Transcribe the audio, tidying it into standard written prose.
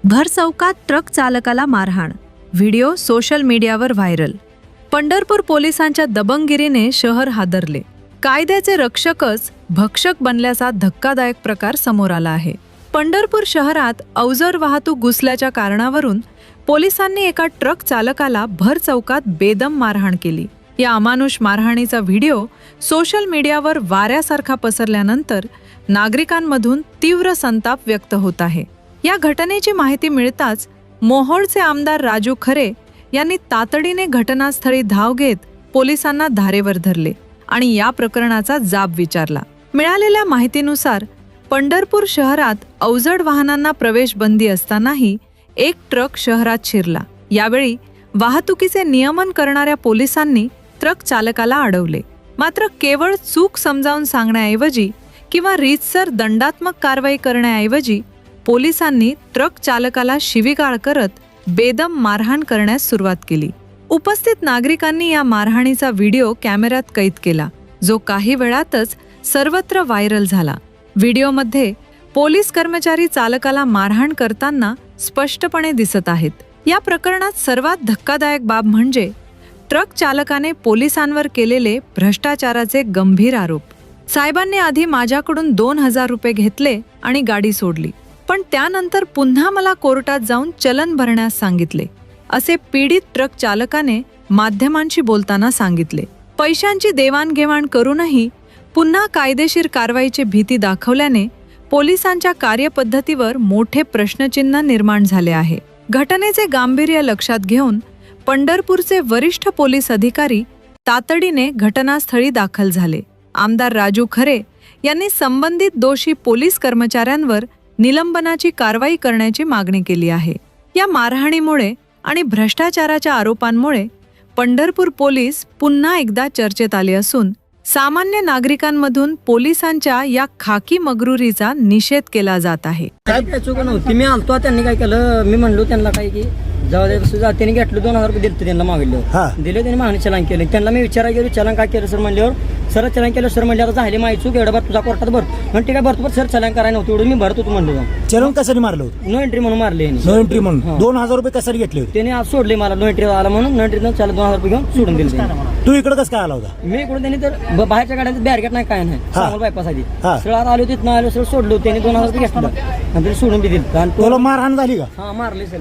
भर चौकात ट्रक चालकाला मारहाण, व्हिडिओ सोशल मीडियावर व्हायरल। पंढरपूर पोलिसांच्या दबंगगिरीने शहर हादरले। कायद्याचे रक्षकच भक्षक बनल्याचा धक्कादायक प्रकार समोर आला आहे। पंढरपूर शहरात अवजड वाहतूक घुसल्याच्या कारणावरून पोलिसांनी एका ट्रक चालकाला भर चौकात बेदम मारहाण केली। या अमानुष मारहाणीचा व्हिडिओ सोशल मीडियावर वाऱ्यासारखा पसरल्यानंतर नागरिकांमधून तीव्र संताप व्यक्त होत आहे। या घटनेची माहिती मिळताच मोहोळचे आमदार राजू खरे यांनी तातडीने घटनास्थळी धाव घेत पोलिसांना धारेवर धरले आणि या प्रकरणाचा जाब विचारला। मिळालेल्या माहितीनुसार पंढरपूर शहरात अवजड वाहनांना प्रवेश बंदी असतानाही एक ट्रक शहरात शिरला। यावेळी वाहतुकीचे नियमन करणाऱ्या पोलिसांनी ट्रक चालकाला अडवले। मात्र केवळ चूक समजावून सांगण्याऐवजी किंवा रीतसर दंडात्मक कारवाई करण्याऐवजी पोलिसांनी ट्रक चालकाला शिवीगाळ करत बेदम मारहाण करण्यास सुरुवात केली। उपस्थित नागरिकांनी या मारहाणीचा व्हिडिओ कॅमेऱ्यात कैद केला, जो काही वेळातच सर्वत्र व्हायरल झाला। व्हिडिओमध्ये पोलीस कर्मचारी चालकाला मारहाण करताना स्पष्टपणे दिसत आहेत। या प्रकरणात सर्वात धक्कादायक बाब म्हणजे ट्रक चालकाने पोलिसांवर केलेले भ्रष्टाचाराचे गंभीर आरोप। साहेबांनी आधी माझ्याकडून 2000 रुपये घेतले आणि गाडी सोडली, पण त्यानंतर पुन्हा मला कोर्टात जाऊन चलन भरण्यास सांगितले, असे पीडित ट्रक चालकाने माध्यमांशी बोलताना सांगितले। पैशांची देवाणघेवाण करूनही पुन्हा कायदेशीर कारवाईची भीती दाखवल्याने पोलिसांच्या कार्यपद्धतीवर मोठे प्रश्नचिन्ह निर्माण झाले आहे। घटनेचे गांभीर्य लक्षात घेऊन पंढरपूरचे वरिष्ठ पोलीस अधिकारी तातडीने घटनास्थळी दाखल झाले। आमदार राजू खरे यांनी संबंधित दोषी पोलीस कर्मचाऱ्यांवर निलंबनाची कारवाई करण्याची मागणी केली आहे। या मारहाणीमुळे आणि भ्रष्टाचाराच्या आरोपांमुळे पंढरपूर पोलीस पुन्हा एकदा चर्चेत आले असून सामान्य नागरिकांमधून पोलिसांच्या या खाकी मगरुरीचा निषेध केला जात आहे। काय चूक नव्हती, मी आलतो त्यांनी काय केलं, मी म्हणलो त्यांना काय की जाऊ त्यांनी घेतलं 2000 रुपये दिले, त्यांना मागितलं दिले, त्यांनी मागणी चलन केले। त्यांना मी विचारा गेलो चलन काय केलं सर म्हणल्यावर सर चलन केलं सर म्हणल्यावर झाले माझी चूक, एवढं भर तुझा कोर्टात भर म्हणून ठीक आहे भरतो, सर चलन करायला नव्हतं एवढं मी भरतो तू म्हणलो। चलन कशाने मारलं? नो एंट्री म्हणून मारले, नो एंट्री म्हणून 2000 रुपये कशाने घेतले? त्यांनी आज सोडले मला, नो एंट्री आला म्हणून नो एंट्री चला 2000 रुपये घेऊन सोडून दिले। तू इकडे कसं काय आला होता? मी इकडून त्यांनी तर बाहेरच्या गाड्यांचं बॅरगेट नाही काय नाही सांगल बायपासाठी सर आलो तिथं आलो सर सोडलो, त्यांनी 2000 रुपये घेतलं आणि सोडून बी दिलं। तुला मारहाण झाली का? हा मारले सर।